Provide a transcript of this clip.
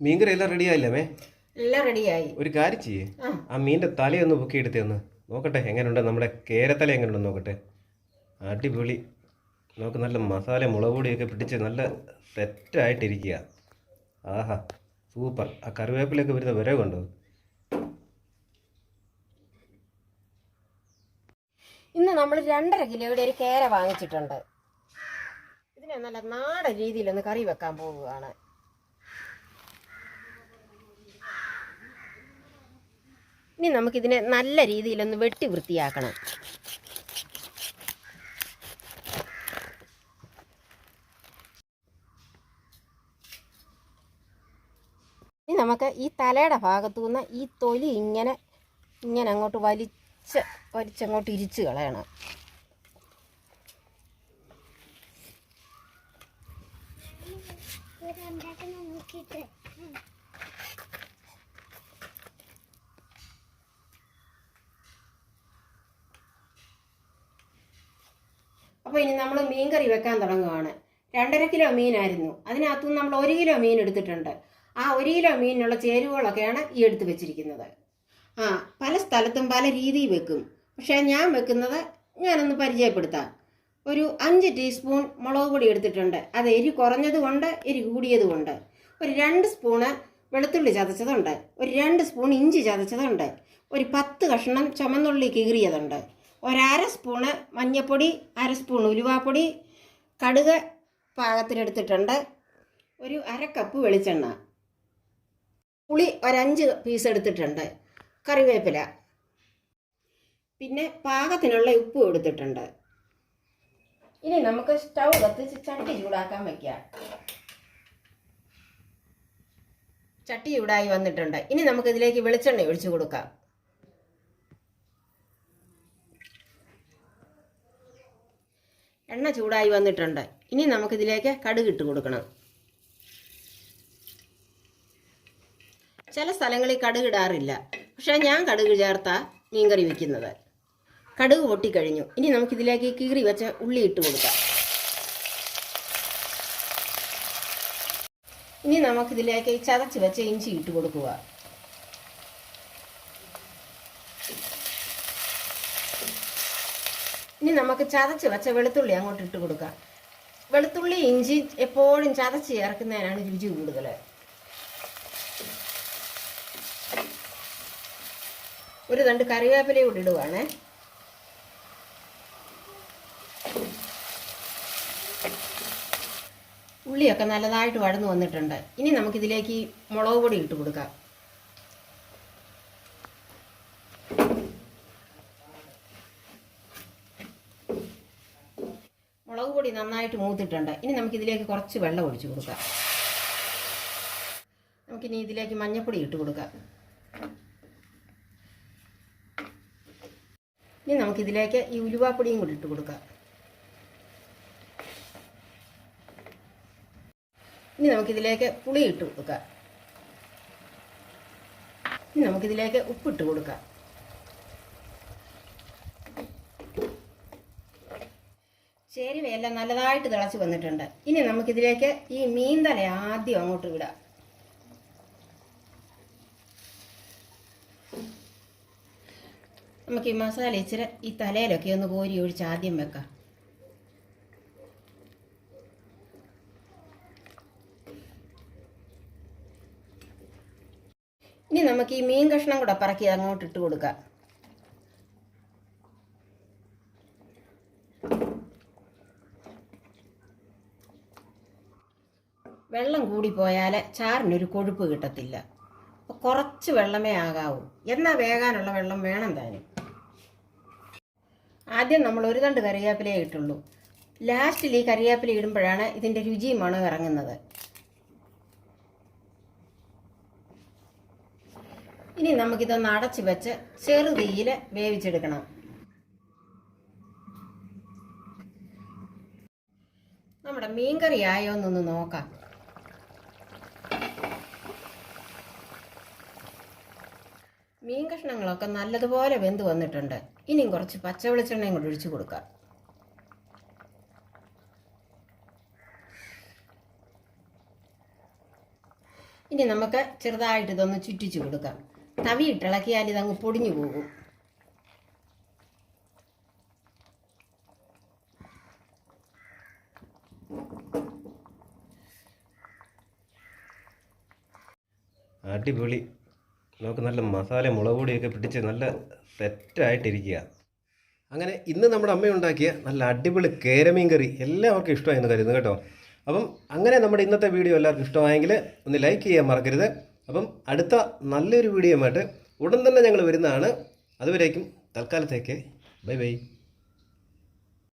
മീൻകറി എല്ലാം റെഡി ആയില്ലേ മേ? എല്ലാം റെഡിയായി. ഒരു കാര്യം ചെയ്യേ, ആ മീനിന്റെ തലയൊന്ന് പൊക്കി എടുത്തേന്ന് നോക്കട്ടെ എങ്ങനെയുണ്ട്. നമ്മുടെ കേരത്തല എങ്ങനെയുണ്ടെന്ന് നോക്കട്ടെ. അടിപൊളി. നമുക്ക് നല്ല മസാല മുളക് പൊടിയൊക്കെ പിടിച്ച് നല്ല സെറ്റായിട്ടിരിക്കുക. ആഹാ സൂപ്പർ. ആ കറിവേപ്പിലൊക്കെ വരുന്ന വിരവ് കണ്ടോ? ഇന്ന് നമ്മൾ 2.5 കിലോയുടെ ഒരു കേര വാങ്ങിച്ചിട്ടുണ്ട്. ഇതിനെ നല്ല നാടൻ രീതിയിലൊന്ന് കറി വെക്കാൻ പോവുകയാണ്. ഇനി നമുക്കിതിനെ നല്ല രീതിയിലൊന്ന് വെട്ടി വൃത്തിയാക്കണം. ഇനി നമുക്ക് ഈ തലയുടെ ഭാഗത്തു നിന്ന് ഈ തൊലി ഇങ്ങനെ അങ്ങോട്ട് വലിച്ചങ്ങോട്ട് ഇരിച്ച് കളയണം. അപ്പോൾ ഇനി നമ്മൾ മീൻ കറി വെക്കാൻ തുടങ്ങുകയാണ്. 2.5 കിലോ മീനായിരുന്നു. അതിനകത്തുനിന്ന് നമ്മൾ 1 കിലോ മീൻ എടുത്തിട്ടുണ്ട്. ആ 1 കിലോ മീനിനുള്ള ചേരുവകളൊക്കെയാണ് ഈ എടുത്ത് വെച്ചിരിക്കുന്നത്. പല സ്ഥലത്തും പല രീതിയിൽ വെക്കും. പക്ഷേ ഞാൻ വെക്കുന്നത് ഞാനൊന്ന് പരിചയപ്പെടുത്താം. ഒരു 5 ടീസ്പൂൺ മുളക് പൊടി എടുത്തിട്ടുണ്ട്. അത് എരി കുറഞ്ഞത് കൊണ്ട് എരി കൂടിയത് കൊണ്ട്. ഒരു 2 സ്പൂണ് വെളുത്തുള്ളി ചതച്ചതുണ്ട്. ഒരു 2 സ്പൂൺ ഇഞ്ചി ചതച്ചതുണ്ട്. ഒരു 10 കഷ്ണം ചുമന്നുള്ളി കീറിയതുണ്ട്. 1/2 സ്പൂണ് മഞ്ഞൾപ്പൊടി, 1/2 സ്പൂൺ ഉലുവാപ്പൊടി, കടുക് പാകത്തിനെടുത്തിട്ടുണ്ട്. ഒരു 1/2 കപ്പ് വെളിച്ചെണ്ണ, പുളി ഒരു 5 പീസ് എടുത്തിട്ടുണ്ട്, കറിവേപ്പില, പിന്നെ പാകത്തിനുള്ള ഉപ്പും എടുത്തിട്ടുണ്ട്. ഇനി നമുക്ക് സ്റ്റൗ കത്തിച്ച് ചട്ടി ചൂടാക്കാൻ വയ്ക്കാം. ചട്ടി ചൂടായി വന്നിട്ടുണ്ട്. ഇനി നമുക്കിതിലേക്ക് വെളിച്ചെണ്ണ ഒഴിച്ചു കൊടുക്കാം. എണ്ണ ചൂടായി വന്നിട്ടുണ്ട്. ഇനി നമുക്കിതിലേക്ക് കടുക് ഇട്ട് കൊടുക്കണം. ചില സ്ഥലങ്ങളിൽ കടുക് ഇടാറില്ല. പക്ഷേ ഞാൻ കടുക് ചേർത്താ മീൻകറി വയ്ക്കുന്നത്. കടുക് പൊട്ടിക്കഴിഞ്ഞു. ഇനി നമുക്കിതിലേക്ക് കീറി വെച്ച ഉള്ളി ഇട്ട് കൊടുക്കാം. ഇനി നമുക്കിതിലേക്ക് ചതച്ച് വെച്ച ഇഞ്ചി ഇട്ട് കൊടുക്കുക. ഇനി നമുക്ക് ചതച്ച് വെച്ച വെളുത്തുള്ളി അങ്ങോട്ട് ഇട്ട് കൊടുക്കാം. വെളുത്തുള്ളി ഇഞ്ചി എപ്പോഴും ചതച്ച് ചേർക്കുന്നതിനാണ് രുചി കൂടുതൽ. ഒരു തണ്ട് കറിവേപ്പില കൂടി ഇടുവാണേ. ഉള്ളിയൊക്കെ നല്ലതായിട്ട് വഴന്നു വന്നിട്ടുണ്ട്. ഇനി നമുക്കിതിലേക്ക് മുളക് പൊടി ഇട്ട് കൊടുക്കാം. മുളക് പൊടി നന്നായിട്ട് മൂത്തിട്ടുണ്ട്. ഇനി നമുക്കിതിലേക്ക് കുറച്ച് വെള്ളം ഒഴിച്ചു കൊടുക്കാം. നമുക്കിനി ഇതിലേക്ക് മഞ്ഞൾപ്പൊടി ഇട്ട് കൊടുക്കാം. ഇനി നമുക്കിതിലേക്ക് ഈ ഉലുവാപ്പൊടിയും കൂടി ഇട്ട് കൊടുക്കാം. ഇനി നമുക്കിതിലേക്ക് പുളി ഇട്ട് കൊടുക്കാം. ഇനി നമുക്കിതിലേക്ക് ഉപ്പിട്ട് കൊടുക്കാം. ചേരുവയെല്ലാം നല്ലതായിട്ട് തിളച്ച് വന്നിട്ടുണ്ട്. ഇനി നമുക്കിതിലേക്ക് ഈ മീൻ തല ആദ്യം അങ്ങോട്ട് ഇടാം. നമുക്ക് ഈ മസാല ഇച്ചിരി ഈ തലയിലൊക്കെ ഒന്ന് കോരി ഒഴിച്ച് ആദ്യം വെക്കാം. ഇനി നമുക്ക് ഈ മീൻ കഷ്ണം കൂടെ പറക്കി അങ്ങോട്ട് ഇട്ട് കൊടുക്കാം. വെള്ളം കൂടിപ്പോയാൽ ചാറിനൊരു കൊഴുപ്പ് കിട്ടത്തില്ല. അപ്പോൾ കുറച്ച് വെള്ളമേ ആകാവൂ. എന്നാൽ വേകാനുള്ള വെള്ളം വേണം താനും. ആദ്യം നമ്മൾ ഒരു തണ്ട് കറിവേപ്പിലേ ഇട്ടുള്ളൂ. ലാസ്റ്റിൽ ഈ കറിവേപ്പില ഇടുമ്പോഴാണ് ഇതിൻ്റെ രുചിയും മണം ഇറങ്ങുന്നത്. ഇനി നമുക്കിതൊന്ന് അടച്ച് വെച്ച് ചെറുതീയിൽ വേവിച്ചെടുക്കണം. നമ്മുടെ മീൻകറി ആയോ എന്നൊന്ന് നോക്കാം. മീൻ കഷ്ണങ്ങളൊക്കെ നല്ലതുപോലെ വെന്ത് വന്നിട്ടുണ്ട്. ഇനിയും കുറച്ച് പച്ച വെളിച്ചെണ്ണയും കൂടി ഒഴിച്ചു കൊടുക്കാം. ഇനി നമുക്ക് ചെറുതായിട്ട് ഇതൊന്ന് ചുറ്റിച്ചു കൊടുക്കാം. തവിയിട്ട് ഇളക്കിയാൽ ഇതങ്ങ് പൊടിഞ്ഞു പോകും. അടിപൊളി. നമുക്ക് നല്ല മസാല മുളക് പൊടിയൊക്കെ പിടിച്ച് നല്ല സെറ്റായിട്ടിരിക്കുക. അങ്ങനെ ഇന്ന് നമ്മുടെ അമ്മ ഉണ്ടാക്കിയ നല്ല അടിപൊളി കേരമീൻ കറി എല്ലാവർക്കും ഇഷ്ടമായെന്ന് കരുതുന്നു കേട്ടോ. അപ്പം അങ്ങനെ നമ്മുടെ ഇന്നത്തെ വീഡിയോ എല്ലാവർക്കും ഇഷ്ടമായെങ്കിൽ ഒന്ന് ലൈക്ക് ചെയ്യാൻ മറക്കരുത്. അപ്പം അടുത്ത നല്ലൊരു വീഡിയോയുമായിട്ട് ഉടൻ തന്നെ ഞങ്ങൾ വരുന്നതാണ്. അതുവരേക്കും തൽക്കാലത്തേക്ക് ബൈ ബൈ.